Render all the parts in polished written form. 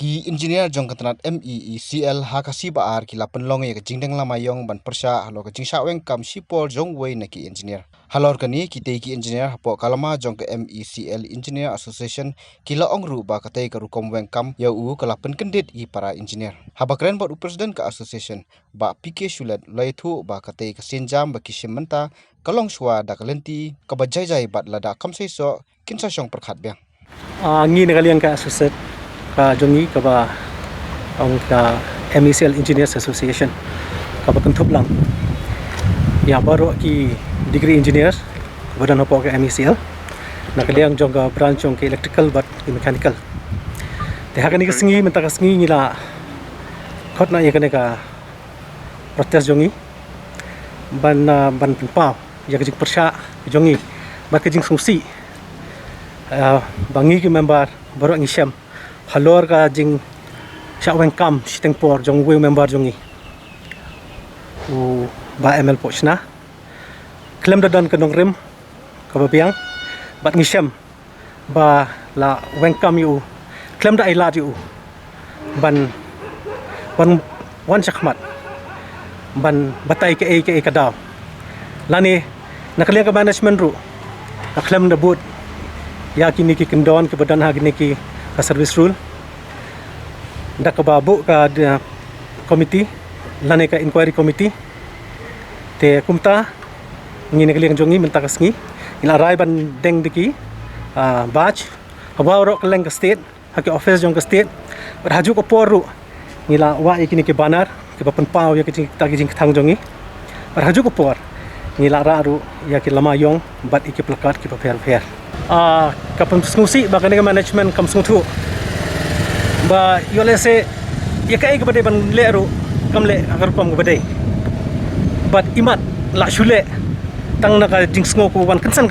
Ki engineer jong ketenat MEECL hakasi baar ki lapen long ya jingdeng lamayong ban persya halo ke jingsha weng kam sipol jong wei na ki engineer. Halor kani ki engineer hapo kalama jong ke MECL Engineer Association ki la ongru ba katei ke rukom weng kam ya ke lapen kendit i para engineer. Haba keren bot presiden ke association ba PK Shulet laitu ba katei ke senjam ba kisim menta kalong shwa da kalenti ke bajai bat lada kam seiso kinsa syong perkhat beng. Ngi nakalian ka associate ka jongi ka ba ang ka MECL Engineers Association ka ba kentup lang ya baru ki degree engineers badan apa ke MECL nakalian jong ka branch jong ke electrical but mechanical te hakani ka singi menta ka singi ngila khot na ya kane ka protest jongi ban pau ya ka jing persya jongi ba ka jing sungsi bangi ki member baru ngisham halor ka jing syaweng kam siteng por jong we member jongi u ba ML pochna klem dadan kanong rim ka babiang bat ngisham ba la weng kam yu klem da ila yu ban wan chakmat ban batai ke daw lani nakalian ka management ru klem da but ya kini ki kendon ke badan ha gini ki ka service rule dak ka babu ka committee lane ka inquiry committee te kumta ngini kaliang jongi menta kasngi ila rai ban deng diki batch hawa ro kaleng ka state haki office jong ka state bar haju ko poru ngila wa ikini ki banar ke papan pau ya ki ta ki thang jongi bar haju ko por ngila ra ru ya ki lama yong bat iki plakat ki paper kapam sungsi ba kanega management kam sungtu ba yole se ya kai ke badai ban le ru kam le agar pam ke badai bat imat la shule tang na ka jingsngo ko ban kansan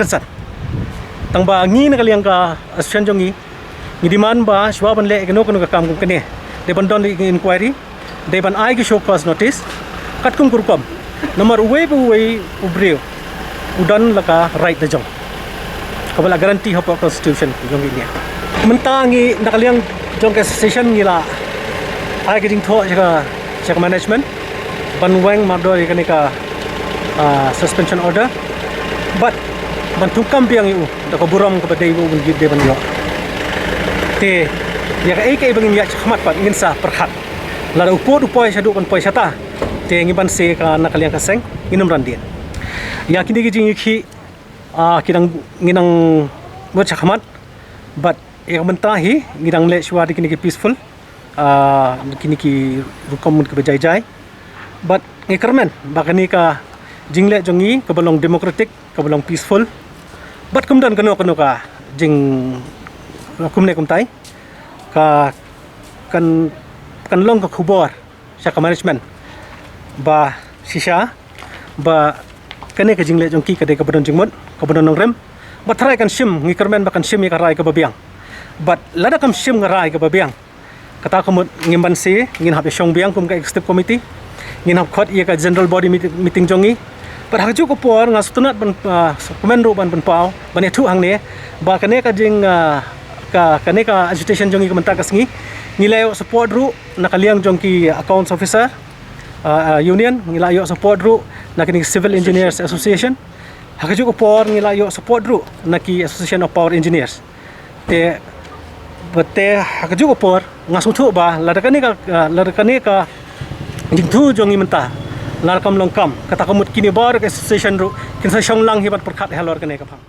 tang ba ngi na kaliang ka asyan jongi ngi diman ba shwa ban le keno ka kam ko kene de ban don inquiry de ban ai ki show cause notice kat kum kurpam nomor we ubreu udan laka right na jong kabala garanti hapo constitution jong ini mentangi nakaliang jong ke session ngila ai getting tho jaka management ban weng mador ikani ka suspension order but ban tukam biang yu da ko buram ko badai bu gid de ban yo te ya ka ai bangin ya chakmat pat ngin sa perkhat la upod upoi sadu kon poi sata te ngi ban se ka nakaliang ka seng inum randien ya kini gi jing ki kidang nginang mo chakmat but yang mentahi ngidang le shwa kini ki peaceful kini ki rukom ke bajai but ngikermen bakani ka jingle jongi ke belong democratic ke belong peaceful but kumdan kano ka jing kumne kumtai ka kan long ka khubor sa ka management ba sisha ba kane ka jingle jongki ka de ka badon jingmot ka badon nong rem batrai kan sim ngikermen bakan sim ka rai ka babiang but lada kam sim ngarai ka babiang kata kamut ngimban se ngin hab shong biang kum ka executive committee ngin hab khot ia ka general body meeting jongi par haju ko por ngastunat ban komendo ban pau ban ethu hang ne ba kane ka jing kane ka agitation jongi ka menta kasngi ngilayo support ru nakaliang jongki accounts officer union ngilayo support ru nakini Civil Engineers Association hakaju ko por ngilayo support ru naki Association of Power Engineers te bate hakaju ko por ngasuthu ba ladakani ka jingthu jongi menta larkam longkam kata kamut kini bar ke association ru kinsa shonglang hibat perkhat halor kane ka phang